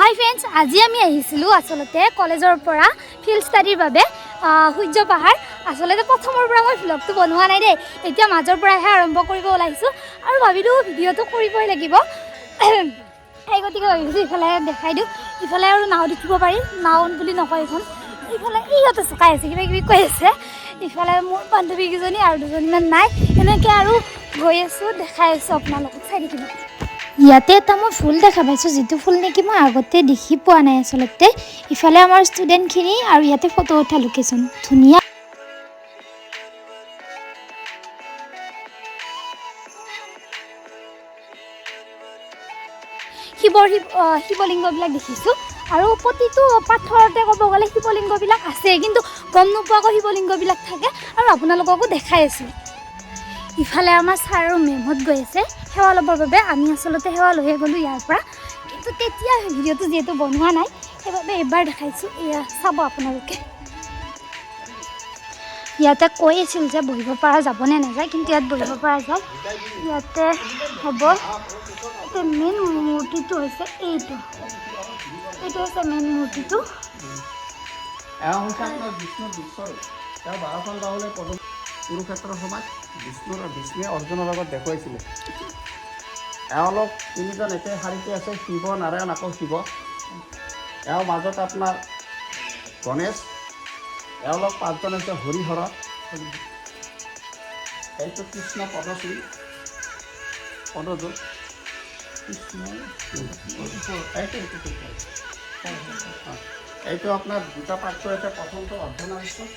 হাই friends, আজি আমি আহিছিলোঁ আচলতে কলেজৰ পৰা ফিল্ড ষ্টাডিৰ বাবে সূৰ্য পাহাৰ। আচলতে প্ৰথমৰ পৰা মই ভ্লগটো বনোৱা নাই দেই, এতিয়া মাজৰ পৰাহে আৰম্ভ কৰিব ওলাইছোঁ আৰু ভাবিলোঁ ভিডিঅ'টো কৰিবই লাগিব। সেই গতিকে ভাবিছোঁ ইফালে দেখাই দিওঁ, ইফালে আৰু নাও দেখিব পাৰি, নাও বুলি নকয় এইখন, ইফালে ইহঁতে চকাই আছে, কিবা কিবি কৈ আছে। ইফালে মোৰ বান্ধৱীকেইজনী আৰু দুজনীমান নাই, এনেকৈ আৰু গৈ আছোঁ, দেখাই আছোঁ আপোনালোকক, চাই থাকিব। ইয়াতে এটা মই ফুল দেখা পাইছোঁ, যিটো ফুল নেকি মই আগতে দেখি পোৱা নাই আচলতে। ইফালে আমাৰ ষ্টুডেণ্টখিনি আৰু ইয়াতে ফটো উঠা লোকেশ্যন ধুনীয়া। শিৱলিংগবিলাক দেখিছোঁ আৰু প্ৰতিটো পাথৰতে ক'ব গ'লে শিৱলিংগবিলাক আছে, কিন্তু গম নোপোৱাকৈ শিৱলিংগবিলাক থাকে আৰু আপোনালোককো দেখাই আছোঁ। ইফালে আমাৰ ছাৰ আৰু মেমহঁত গৈ আছে সেৱা ল'বৰ বাবে। আমি আচলতে সেৱা লৈয়ে গ'লোঁ ইয়াৰ পৰা, কিন্তু তেতিয়া ভিডিঅ'টো যিহেতু বনোৱা নাই সেইবাবে এবাৰ দেখাইছোঁ। এয়া চাব আপোনালোকে। ইয়াতে কৈ আছিল যে বহিব পৰা যাবনে নাযায়, কিন্তু ইয়াত বহিব পৰা যায়। ইয়াতে হ'ব, এতিয়া মেইন মূৰ্তিটো হৈছে এইটো হৈছে মেইন মূৰ্তিটো। কুৰুক্ষেত্ৰৰ সময়ত বিষ্ণুৱে অৰ্জুনৰ লগত দেখুৱাইছিলে। এওঁলোক তিনিজন একে শাৰীতে আছে, শিৱ, নাৰায়ণ আকৌ শিৱ। এওঁৰ মাজত আপোনাৰ গণেশ, এওঁলোক পাঁচজন হৈছে হৰিহৰ। এইটো কৃষ্ণ পদশ্ৰী, পদযুত কৃষ্ণ। এইটো আপোনাৰ দুটা পাঠটো আছে, প্ৰথমটো অৰ্ধনাৰীশ্বৰ,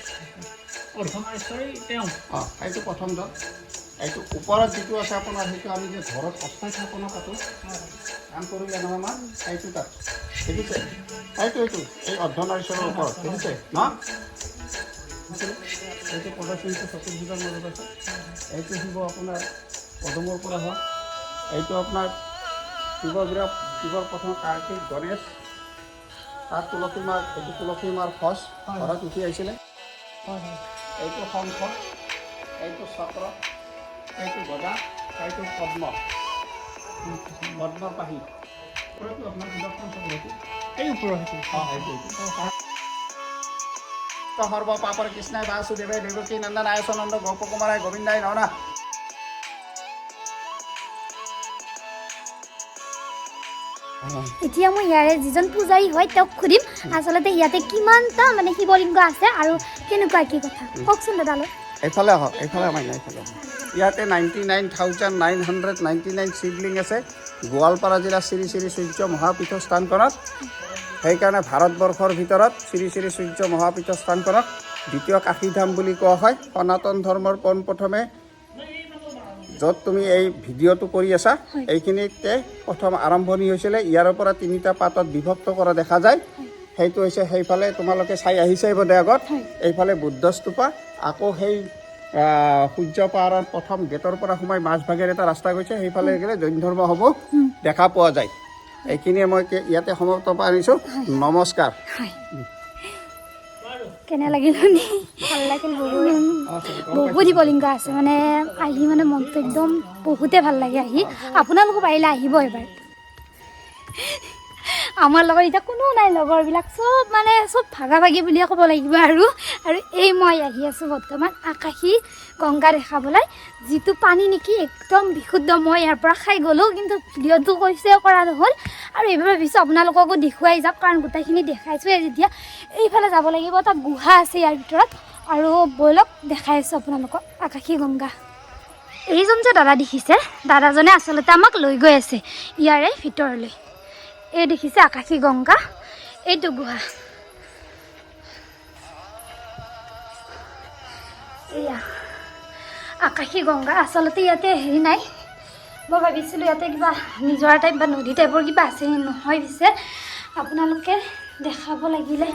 এইটো প্ৰথমজন। এইটো ওপৰত যিটো আছে আপোনাৰ, সেইটো আমি যে ঘৰত অস্থায়ী স্থাপনা পাতোঁ, কাম কৰিলে নহয় আমাৰ, এইটো তাত দেখিছে। এইটো এই অৰ্ধনাৰীশ্বৰৰ ওপৰত দেখিছে ন, এইটো পদশ্ৰীটো চতুৰ্ভুজৰ মাজত আছে। এইটো শিৱ আপোনাৰ পদমৰ পৰা হোৱা। এইটো আপোনাৰ শিৱৰ প্ৰথম কাৰ্তিক, গণেশ, তাত তুলসী মাৰ, এইটো তুলসী মাৰ খচ ঘৰত উঠি আহিছিলে। এইটো শংখ, এইটো চক্ৰ, এইটো গদা, এইটো পদ্মৰ পাহি। আপোনাৰ সুদৰ্শন চক্ৰটো এই ওপৰত সৰ্ব পাপৰ কৃষ্ণাই বাসুদেৱাই দেৱকী নন্দন আয়স নন্দ গোপকুমাৰাই গোবিন্দাই ননা। এতিয়া মই ইয়াৰে যিজন পূজাৰী হয় তেওঁক সুধিম আচলতে ইয়াতে কিমানটা মানে শিৱলিংগ আছে আৰু কেনেকুৱা কি কথা, কওকচোন দাদালৈ। এইফালে আহক, এইফালে আমাৰ এইফালে ইয়াতে 99,999 শিৱলিংগ আছে গোৱালপাৰা জিলাৰ শ্ৰী শ্ৰী সূৰ্য মহাপীঠ স্থানখনত। সেইকাৰণে ভাৰতবৰ্ষৰ ভিতৰত শ্ৰী শ্ৰী সূৰ্য মহাপীঠ স্থানখনক দ্বিতীয় কাশীধাম বুলি কোৱা হয়। সনাতন ধৰ্মৰ পোনপ্ৰথমে য'ত তুমি এই ভিডিঅ'টো কৰি আছা এইখিনিতে প্ৰথম আৰম্ভণি হৈছিলে। ইয়াৰ পৰা তিনিটা পাতত বিভক্ত কৰা দেখা যায়। সেইটো হৈছে সেইফালে তোমালোকে চাই আহিছে বোধে আগত, এইফালে বুদ্ধ স্তূপা, আকৌ সেই সূৰ্য পাহাৰৰ প্ৰথম গেটৰ পৰা সোমাই মাজভাগেৰে এটা ৰাস্তা গৈছে, সেইফালে গ'লে জৈন ধৰ্মসমূহ দেখা পোৱা যায়। এইখিনিয়ে মই ইয়াতে সমাপ্ত আনিছোঁ। নমস্কাৰ। কেনে লাগিল শুনি? ভাল লাগিল, বহুত শিৱলিংগ আছে মানে, আহি মানে মনটো একদম বহুতে ভাল লাগে আহি। আপোনালোকো পাৰিলে আহিব এবাৰ। আমাৰ লগত এতিয়া কোনো নাই, লগৰবিলাক চব ভাগা ভাগি বুলিয়ে ক'ব লাগিব। আৰু এই মই আহি আছোঁ বৰ্তমান আকাশী গংগা দেখাবলৈ, যিটো পানী নেকি একদম বিশুদ্ধ। মই ইয়াৰ পৰা খাই গ'লোঁ, কিন্তু ভিডিঅ'টো কৈছে কৰা নহ'ল আৰু এইবাৰ ভাবিছোঁ আপোনালোককো দেখুৱাই যাওক, কাৰণ গোটেইখিনি দেখাইছোঁৱে যেতিয়া। এইফালে যাব লাগিব, এটা গুহা আছে ইয়াৰ ভিতৰত, আৰু ব'লক দেখাই আছোঁ আপোনালোকক আকাশী গংগা। এইজন যে দাদা দেখিছে, দাদাজনে আচলতে আমাক লৈ গৈ আছে ইয়াৰে ভিতৰলৈ। এই দেখিছে আকাশী গংগা, এইটো গুহা। এয়া আকাশী গংগা। আচলতে ইয়াতে হেৰি নাই, মই ভাবিছিলোঁ ইয়াতে কিবা নিজৰা টাইপ বা নদী টাইপৰ কিবা আছে, নহয় পিছে আপোনালোকে দেখাব লাগিলে।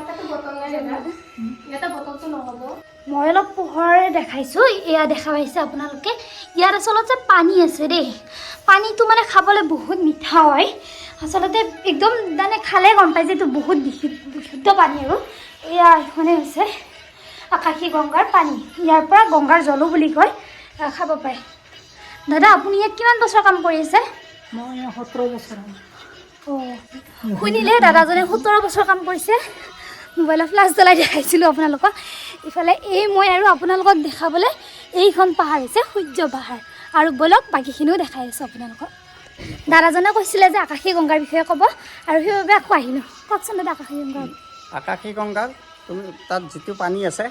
মই অলপ পোহৰে দেখাইছোঁ, এয়া দেখা পাইছে আপোনালোকে। ইয়াত আচলতে পানী আছে দেই, পানীটো মানে খাবলৈ বহুত মিঠা হয় আচলতে, একদম মানে খালে গম পাই যে এইটো বহুত বিশুদ্ধ পানী। আৰু এয়া এইখনে হৈছে আকাশী গংগাৰ পানী, ইয়াৰ পৰা গংগাৰ জলো বুলি কয়, খাব পাৰে। দাদা আপুনি ইয়াত কিমান বছৰ কাম কৰি আছে? মই 17 বছৰ। শুনিলে দাদাজনে 17 বছৰ কাম কৰিছে মোবাইলৰ ফ্লাছ জ্বলাই দেখাইছিলোঁ আপোনালোকক ইফালে এই মই আৰু আপোনালোকক দেখাবলৈ এইখন পাহাৰ হৈছে সূৰ্য পাহাৰ আৰু বলক বাকীখিনিও দেখাই আছোঁ আপোনালোকক দাদাজনে কৈছিলে যে আকাশী গংগাৰ বিষয়ে ক'ব আৰু সেইবাবে আকৌ আহিলোঁ কওকচোন দাদা আকাশী গংগাৰ তুমি তাত যিটো পানী আছে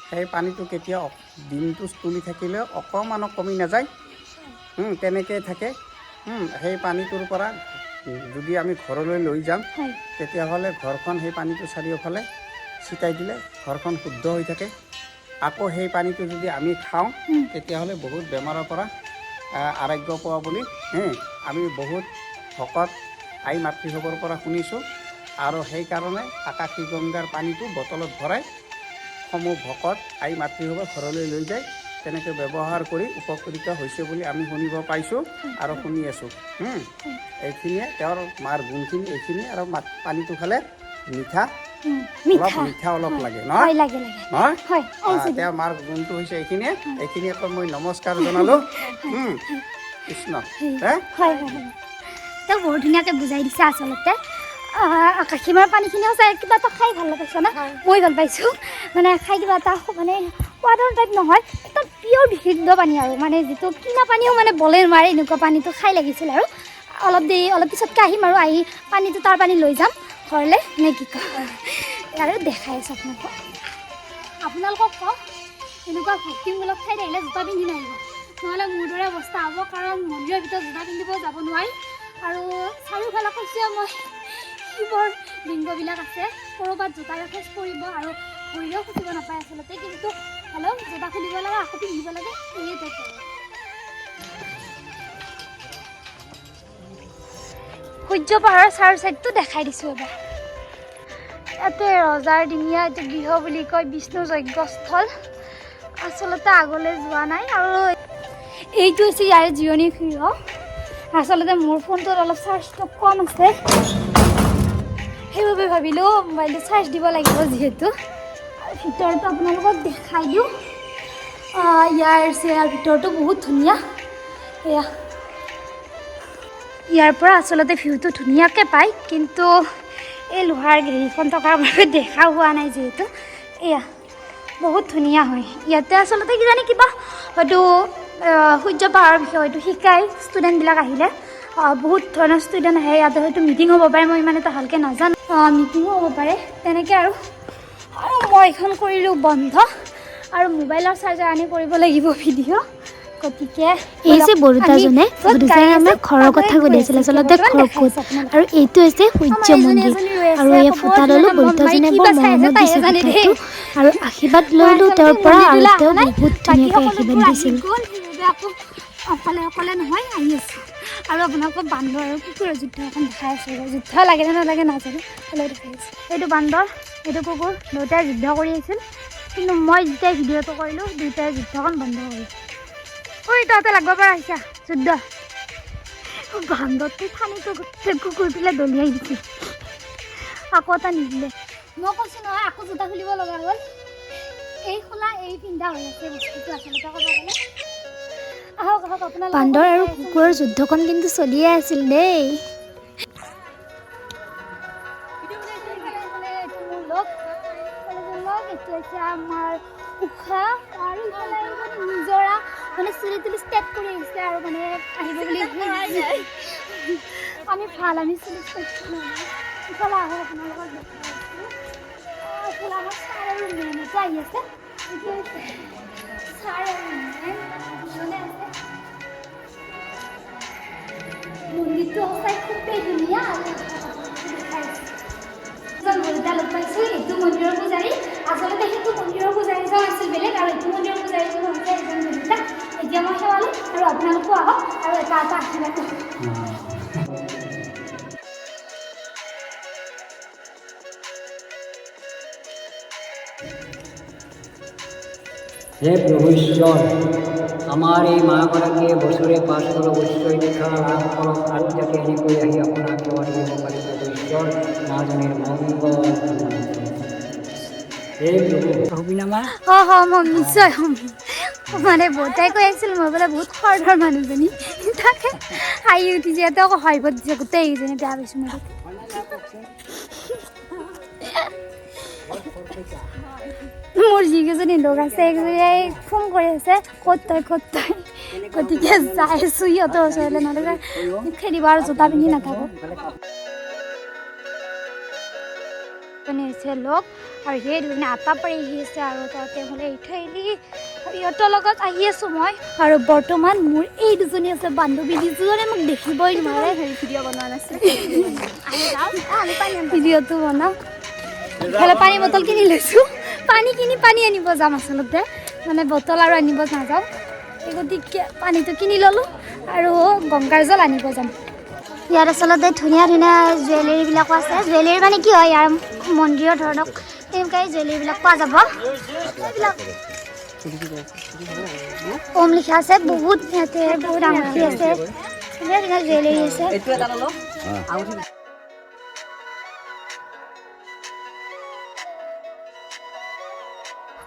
সেই পানীটো কেতিয়াও দিনটো তুলি থাকিলেও অকণমানো কমি নাযায় তেনেকৈ থাকে সেই পানীটোৰ পৰা যদি আমি ঘৰলৈ লৈ যাম তেতিয়াহ'লে ঘৰখন সেই পানীটো চাৰিওফালে ছিটাই দিলে ঘৰখন শুদ্ধ হৈ থাকে আকৌ সেই পানীটো যদি আমি খাওঁ তেতিয়াহ'লে বহুত বেমাৰৰ পৰা আৰোগ্য পোৱা বুলি আমি বহুত ভকত আই মাতৃসৱৰ পৰা শুনিছোঁ আৰু সেইকাৰণে আকাশী গংগাৰ পানীটো বটলত ভৰাই সমূহ ভকত আই মাতৃসৱৰ ঘৰলৈ লৈ যায় তেনেকৈ ব্যৱহাৰ কৰি উপকৃত হৈছে বুলি আমি শুনিব পাইছোঁ আৰু শুনি আছোঁ এইখিনিয়ে তেওঁৰ মাৰ গুণখিনি এইখিনি আৰু পানীটো খালে মিঠা অলপ লাগে নহয় তেওঁৰ মাৰ গুণটো হৈছে এইখিনিয়ে মই নমস্কাৰ জনালোঁ কৃষ্ণ তেওঁ বহুত ধুনীয়াকৈ বুজাই দিছে আচলতে আকাশীমাৰ পানীখিনিও চাই কিবা এটা খাই ভাল পাইছ না মই ভাল পাইছোঁ মানে খাই কিবা এটা মানে সোৱাদৰ টাইপ নহয় একদম পিয়ৰ বিশুদ্ধ পানী আৰু মানে যিটো কিনা পানীও মানে বলে নোৱাৰে এনেকুৱা পানীটো খাই লাগিছিল আৰু অলপ পিছতকৈ আহিম আৰু আহি পানীটো তাৰ পানী লৈ যাম ঘৰলৈ নে কি কয় আৰু দেখাই আছোঁ আপোনালোকক কওক এনেকুৱা ভক্তিমূলক ঠাইত আহিলে জোতা পিন্ধি নাহিব নহ'লে মোৰ দৰে অৱস্থা হ'ব কাৰণ মন্দিৰৰ ভিতৰত জোতা পিন্ধিব যাব নোৱাৰি আৰু চাৰিওফালে কৈছোঁ মই শিৱৰ লিংগবিলাক আছে ক'ৰবাত জোতাৰে খোজ পৰিব আৰু ভৰিৰেও খুচিব নাপায় আচলতে কিন্তু হ'লেও জোতা খুলিব লাগে আকৌ পিন্ধিব লাগে এই টাইপ সূৰ্য পাহাৰৰ চাৰ চাইডটো দেখাই দিছোঁ এবাৰ ইয়াতে ৰজাৰ দিনীয়া এইটো গৃহ বুলি কয় বিষ্ণু যজ্ঞস্থল আচলতে আগলৈ যোৱা নাই আৰু এইটো হৈছে ইয়াৰে জিৰণি গৃহ আচলতে মোৰ ফোনটোত অলপ চাৰ্জটো কম আছে সেইবাবে ভাবিলোঁ মোবাইলটো চাৰ্জ দিব লাগিব যিহেতু আৰু ভিতৰটো আপোনালোকক দেখাই দিওঁ ইয়াৰ ভিতৰটো বহুত ধুনীয়া এয়া ইয়াৰ পৰা আচলতে ভিউটো ধুনীয়াকৈ পায় কিন্তু এই লোহাৰ গেৰিখন থকাৰ বাবে দেখা হোৱা নাই যিহেতু এয়া বহুত ধুনীয়া হয় ইয়াতে আচলতে কিজানি কিবা হয়তো সূৰ্য পাহাৰৰ বিষয়ে হয়তো শিকায় ষ্টুডেণ্টবিলাক আহিলে বহুত ধৰণৰ ষ্টুডেণ্ট আহে ইয়াতে হয়তো মিটিং হ'ব পাৰে মই ইমান এটা ভালকৈ নাজানো মিটিঙো হ'ব পাৰে তেনেকৈ আৰু মই এইখন কৰিলোঁ বন্ধ আৰু মোবাইলৰ চাৰ্জাৰ আনি কৰিব লাগিব ভিডিঅ' গতিকে এই যে বৰুতাজনে আমাক ঘৰৰ কথা কৈ দিছিল আচলতে ঘৰ ক'ত আৰু এইটো হৈছে সূৰ্য মন্দিৰ আৰু এই ফটা ল'লোঁ বৰুতাজনে বৰ মৰমত দিছে ফটাটো আৰু আশীৰ্বাদ লৈলোঁ তেওঁৰ পৰা আৰু তেওঁ বহুত ধুনীয়াকৈ আশীৰ্বাদ দিছিল অকলে নহয় আহি আছোঁ আৰু আপোনালোকক বান্দৰ আৰু কুকুৰৰ যুদ্ধ এখন দেখাই আছোঁ যুদ্ধ লাগে নে নালাগে নাজানো হ'লেও দেখাই আছোঁ এইটো বান্দৰ এইটো কুকুৰ দুয়োটাই যুদ্ধ কৰি আছিল কিন্তু মই যেতিয়া ভিডিঅ'টো কৰিলোঁ দুয়োটাই যুদ্ধখন বন্ধ কৰিলোঁ ঐ তহঁতে লাগিব পৰা আহিছা যুদ্ধ বান্দৰটো ঠানিটো গোটেই কুকুৰটোলৈ দলিয়াই দিছিল আকৌ এটা নিদিলে মই কৈছোঁ নহয় আকৌ জোতা খুলিব লগা হ'ল এই খোলা এই পিন্ধা হৈ আছে বস্তুটো আচলতে ক'ব গ'লে বান্দৰ আৰু কুকুৰৰ যুদ্ধখন কিন্তু চলিয়ে আছিল দেই আমাৰ উশাহ আৰু নিজৰা মানে চুলি তুলি ষ্টেপ কৰি আহিছে আৰু মানে আহিব বুলি আমি ভাল আমি চুলি ষ্টেপ ইফালে আহোঁ আপোনালোকক দেখাইছোঁ আমাৰ ছাৰ আৰু মেমটো আহি আছে ছাৰ আৰু মেম দুজনে আছে মন্দিৰটো সঁচাই খুবেই ধুনীয়া বৰুতা লগ পাইছোঁ এইটো মন্দিৰৰ পূজাৰী আচলতে সেইটো মন্দিৰৰ পূজাৰীজন আছিল বেলেগ আৰু এইটো মন্দিৰৰ পূজাৰীজন হৈছে এজন বৰুতা এতিয়া মই সেৱা ল'ম আৰু আপোনালোকো আহক আৰু এটা আশীৰ্বাদ হে প্ৰভু ঈশ্বৰ আমাৰ এই মাগৰাকীয়ে বছৰে পাছ কৰক উচ্চ শিক্ষা লাভ কৰক আৰু যাতে এনেকৈ আহি আপোনাক সেৱা দিব পাৰে প্ৰভু ঈশ্বৰ মাজনীৰ মংগল হে প্ৰভু হবিনামা মই নিশ্চয় হ'ম মানে বৰ্তাই কৈ আছিল মই বোলে বহুত খৰধৰ মানুহজনী তাকে হাঁহি উঠিছে ইয়াতে আকৌ হাঁহিব দিছে গোটেইকেইজনী বেয়া পাইছোঁ মই মোৰ যিকেইজনী লগ আছে এইকেইজনীয়ে ফোন কৰি আছে ক'ত তই গতিকে যাই আছোঁ সিহঁতৰ ওচৰলৈ নহ'লে খেলিব আৰু জোতা পিন্ধি নাথাকোঁ হৈছে লগ আৰু সেই দুজনী আটা পাৰি আহি আছে আৰু তাতে বোলে এৰি থৈ আহিলি আৰু ইহঁতৰ লগত আহি আছোঁ মই আৰু বৰ্তমান মোৰ এই দুজনী আছে বান্ধৱী দুজনে মোক দেখিবই নোৱাৰে ভিডিঅ' বনোৱা নাছিল ভিডিঅ'টো বনাওঁ ইফালে পানী বটল কিনি লৈছোঁ পানী আনিব যাম আচলতে মানে বটল আৰু আনিব নাযাওঁ এই গতিকে পানীটো কিনি ল'লোঁ আৰু গংগাৰ জল আনিব যাম ইয়াত আচলতে ধুনীয়া ধুনীয়া জুৱেলাৰীবিলাকো আছে জুৱেলাৰী মানে কি হয় ইয়াৰ মন্দিৰৰ ধৰণক তেনেকুৱাই জুৱেলাৰীবিলাক পোৱা যাব এইবিলাক ওম লিখা আছে বহুত ইয়াতে বহুত আঙুঠি আছে ধুনীয়া ধুনীয়া জুৱেলাৰী আছে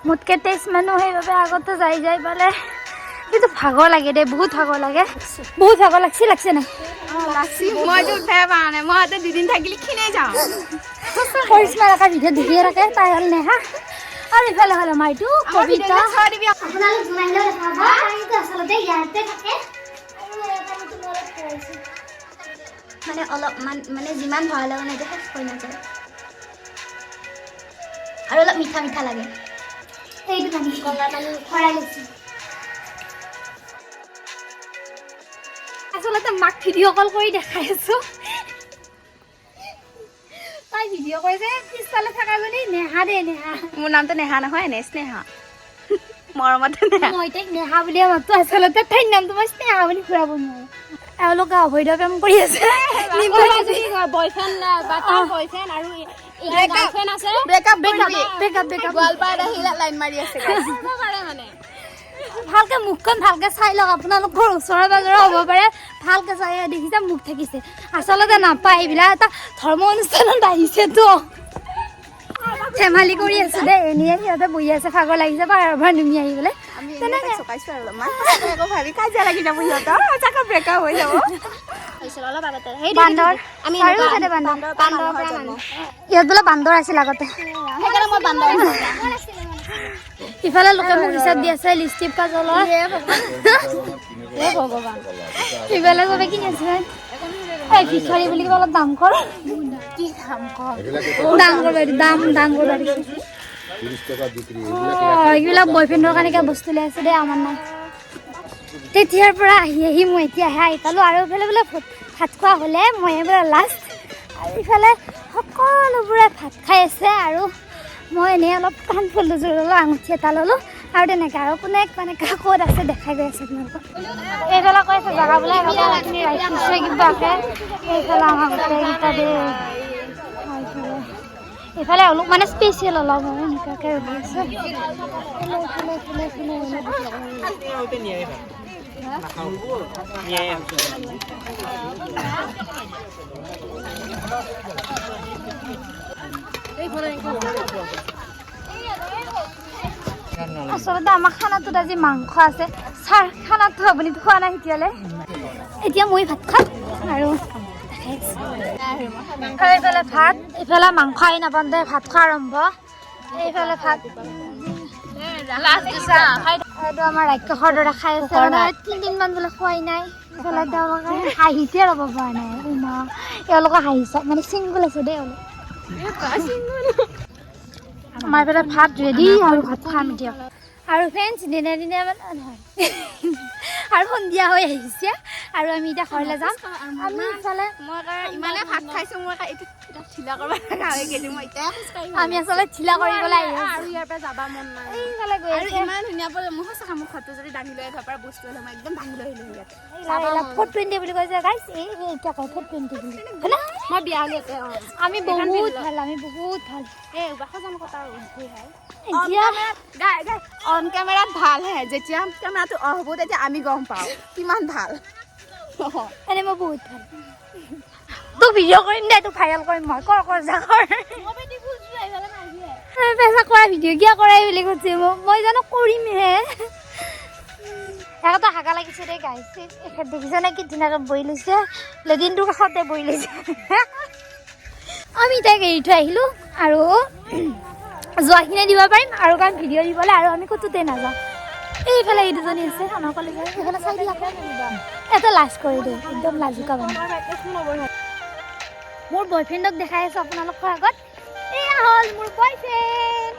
মোতকৈ 23 মানুহ সেইবাবে আগতে যাই পালে কিন্তু ভাগৰ লাগে দেই বহুত ভাগৰ লাগছে নাই মইতো উঠাই পৰা নাই মই ইয়াতে 2 দিন থাকিলে খিনাই যাওঁ কৰিশ্মা একা ভিডিঅ' দেখিয়ে থাকে তাই হ'ল নেহা আৰু ইফালে হ'ল আমাৰ এইটো কবিতা আপোনালোক জনাইলেও দেখাব এইটো আচলতে ইয়াতে থাকে মানে অলপমান মানে যিমান ভয় লাগে নাই শেষ হৈ নাযায় আৰু অলপ মিঠা লাগে এইটো পানী কলা পানী ভৰাই লৈছোঁ আচলতে মাক ভিডিঅ' কল কৰি দেখাই আছোঁ তাই ভিডিঅ' কৰিছে পিছফালে থকা জনী নেহা মোৰ নামটো নেহা নহয় স্নেহা মৰমতে নেহা মই তাইক নেহা বুলিয়ে মাতো আচলতে তাইৰ নামটো মই স্নেহা বুলি ঘূৰাব নোৱাৰোঁ এওঁলোকে অবৈধ কাম কৰি আছে বয়ফ্ৰেণ্ড বা তাৰ বয়ফ্ৰেণ্ড আৰু গাৰ্লফ্ৰেণ্ড আছে ব্ৰেকআপ গোৱালপাৰাত আহিলে লাইন মাৰি আছে মানে ভালকে মুখখন ভালকে চাই লওক আপোনালোকৰ ওচৰে পাজৰে হ'ব পাৰে ভালকে চাই দেখিছে মুখ থাকিছে আচলতে নাপায় এইবিলাক এটা ধৰ্ম অনুষ্ঠানত আহিছেতো ধেমালি কৰি আছো দেই এনেই সিহঁতে বহি আছে ভাগৰ লাগিছে বাৰ নুমি আহি পেলাই তেনেকে কাজিয়া লাগি যাব সিহঁতৰ ব্ৰেকআপ হৈ যাব বান্দৰ ইয়াত বোলে বান্দৰ আছিল আগতে ইফালে লোকে মোক হিচাপ দি আছে লিপষ্টিক কাজলৰ ইফালে চবে কিনি আছে এই ভিখাৰী বুলি কিবা অলপ দাম কৰ কি দাম কৰ এইবিলাক বয়ফ্ৰেণ্ডৰ কাৰণে কিবা বস্তু লৈ আছে দেই আমাৰ নাই তেতিয়াৰ পৰা আহি মই এতিয়াহে আহি পালোঁ আৰু এইফালে বোলে ভাত খোৱা হ'লে মই বোলে লাষ্ট আৰু ইফালে সকলোবোৰে ভাত খাই আছে আৰু মই এনেই অলপ কাণফুল দুযোৰ ল'লোঁ আঙুঠি এটা ল'লোঁ আৰু তেনেকৈ আৰু কোনে মানে ক'ত আছে দেখাই গৈ আছে আপোনালোকক এইফালে কৈ আছে জেগা বোলে ৰাখিছে কিবাকে এইফালে আমাৰ গোটেইকেইটা দেই এইফালে অলপ মানে স্পেচিয়েল অলপ আৰু এনেকুৱাকৈ ৰখি আছে আচলতে আমাৰ খানাটোত আজি মাংস আছে ছাৰ খানাটো আপুনি খোৱা নাই এতিয়ালৈ এতিয়া মই ভাত খাম আৰু এইফালে ভাত এইফালে মাংস আহি নাপাওঁতে ভাত খোৱা আৰম্ভ এইফালে ভাত এইটো আমাৰ ৰাক্ষসৰ দৰে খাই আছে 3 দিনমান বোলে খোৱাই নাই এইফালে তেওঁলোকে হাঁহিতে ৰ'ব পৰা নাই এওঁলোকে হাঁহিছে মানে চিংগুল আছে দেই এওঁলোক আমাৰ এইফালে ভাত ৰেডি আৰু ভাত খাম দিয়ক আৰু ফ্ৰেণ্ডছ দিনে নহয় আৰু সন্ধিয়া হৈ আহিছে আৰু আমি এতিয়া ঘৰলৈ যাম আমি ইফালে ইমানে ভাত খাইছোঁ মই এইটো ঢিলা কৰিব মই এতিয়া আমি আচলতে ঢিলা কৰিবলৈ আহি আৰু ইয়াৰ পৰা যাব মন নাই এইফালে গৈ আৰু আছে ইমান ধুনীয়া বোলে মোৰ সঁচা মোৰ ঘৰটো যদি দাঙি লৈ থকাৰ বস্তু হ'লে মই একদম দাঙি লৈ আহিলোঁ ইয়াতে 420 বুলি কৈছে গাইছ এই এতিয়া কয় 420 বুলি হয়নে মই বিয়া হ'লে আমি বহুত ভাল এই সজাম কথা এতিয়া অন কেমেৰাত ভাল হে যেতিয়া কেমেৰাটো অফ হ'ব তেতিয়া আমি গম পাওঁ কিমান ভাল এনে মই বহুত ভাল তোক ভিডিঅ' কৰিম দে তোক ভাইৰেল কৰিম মই কৰ যা কৰ পেচা কৰা ভিডিঅ' কিয় কৰাই বুলি কৈছে মই জানো কৰিমহে এটা হাগা লাগিছে দেই গাইছ এখেত দেখিছে নে কি ধুনীয়াকৈ বহি লৈছে লেডিনটোৰ কাষতে বহি লৈছে আমি তাইক এৰি থৈ আহিলোঁ আৰু যোৱাখিনি দিব পাৰিম আৰু কাৰণ ভিডিঅ' দিবলৈ আৰু আমি ক'তোতে নাযাওঁ এইফালে এই দুজনী আছে আমাৰ কলেজৰ এইফালে চাই দিয়া এটা লাজ কৰি দিওঁ একদম লাজুকা মানে মোৰ বয়ফ্ৰেণ্ডক দেখাই আছোঁ আপোনালোকৰ আগত এয়া হ'ল মোৰ বয়ফ্ৰেণ্ড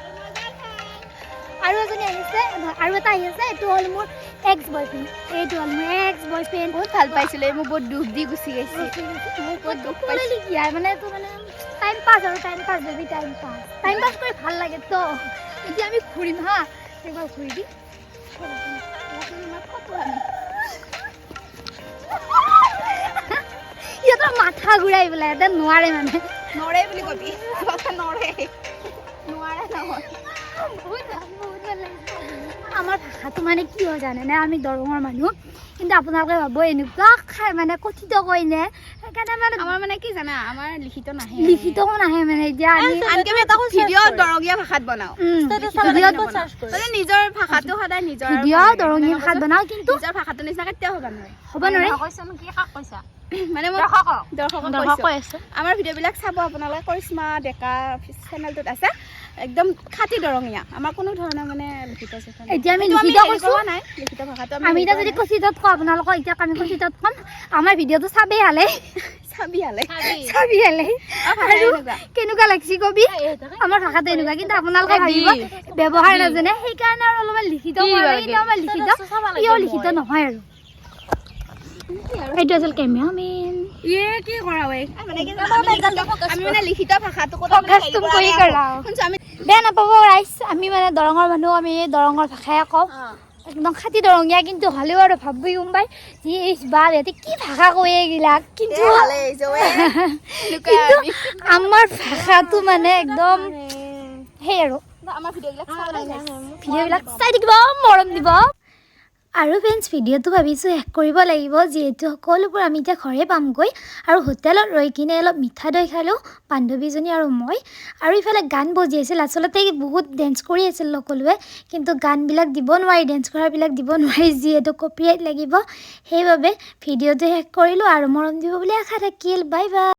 আৰু এজনী আহিছে আৰু এটা আহি আছে এইটো হ'ল মোৰ এক্স বয়ফ্ৰেণ্ড এইটো হ'ল মোৰ এক্স বয়ফ্ৰেণ্ড বহুত ভাল পাইছিলে মোক বহুত দুখ দি গুচি গৈছে মোক বহুত দুখ পাইছে কি আৰু মানে এইটো মানে টাইম পাছ আৰু টাইম পাছ বেবি টাইম পাছ কৰি ভাল লাগে তো এতিয়া আমি ঘূৰিম হা একবাৰ ঘূৰি দিম সিহঁতৰ মাথা ঘূৰাই পেলাই এটা নোৱাৰে মানে নৰে বুলি কবি নৰে নোৱাৰে নহয় আমাৰ ভাষাটো মানে কি হয় জানেনে আমি দৰঙৰ মানুহ কিন্তু আপোনালোকে ভাবো এনেকুৱা খাই মানে কথিত কয়নে সেইকাৰণে মানে আমাৰ মানে কি জানা আমাৰ লিখিত নাহে লিখিতও নাহে মানে এতিয়া আমি আনকি আমি এটা ভিডিঅ' দৰঙীয়া ভাষাত বনাওঁ মানে নিজৰ ভাষাটো সদায় নিজৰ ভিডিঅ' দৰঙীয়া ভাষাত বনাওঁ কিন্তু নিজৰ ভাষাটো নিচিনা কেতিয়াও হ'ব নোৱাৰে হ'ব নোৱাৰে মানে মই দৰ্শকক কৈছোঁ আমাৰ ভিডিঅ'বিলাক চাব আপোনালোকে কৰিশ্মা ডেকা চেনেলটোত আছে একদম খাটি দৰঙীয়া আমাৰ কোনো ধৰণৰ মানে লিখিত এতিয়া আমি লিখিত কৈছোঁ নাই লিখিত ভাষাটো আমি এতিয়া যদি কথিতত কওঁ আপোনালোকক এতিয়া আমি কথিতত ক'ম আমাৰ ভিডিঅ'টো চাবেই হালে চাবি হালে আৰু কেনেকুৱা লাগিছে কবি আমাৰ ভাষাটো এনেকুৱা কিন্তু আপোনালোকে ভাবিব ব্যৱহাৰ নাজানে সেইকাৰণে আৰু অলপমান লিখিত কিন্তু আমাৰ লিখিত কিয় লিখিত নহয় আৰু এইটো আছিল কেমেৰামেন কি কৰা আমি মানে লিখিত ভাষাটো বেয়া নাপাব ৰাইজ আমি মানে দৰঙৰ মানুহ আমি দৰঙৰ ভাষাই কওঁ একদম খাটি দৰঙীয়া কিন্তু হ'লেও আৰু ভাবি গম পাই যি বা ইয়াতে কি ভাষা কৈ এইবিলাক কিন্তু আমাৰ ভাষাটো মানে একদম সেই আৰু আমাৰ ভিডিঅ'বিলাক চাই থাকিব মৰম দিব আৰু ফ্ৰেণ্ডছ ভিডিঅ'টো ভাবিছোঁ শেষ কৰিব লাগিব যিহেতু সকলোবোৰ আমি এতিয়া ঘৰে পামগৈ আৰু হোটেলত ৰৈ কিনে অলপ মিঠা দৈ খালোঁ বান্ধৱীজনী আৰু মই আৰু ইফালে গান বজি আছিল আচলতে বহুত ডেন্স কৰি আছিল সকলোৱে কিন্তু গানবিলাক দিব নোৱাৰি ডেন্স কৰাবিলাক দিব নোৱাৰি যিহেতু কপিৰাইট লাগিব সেইবাবে ভিডিঅ'টো শেষ কৰিলোঁ আৰু মৰম দিব বুলি আশা থাকিল বাই বাই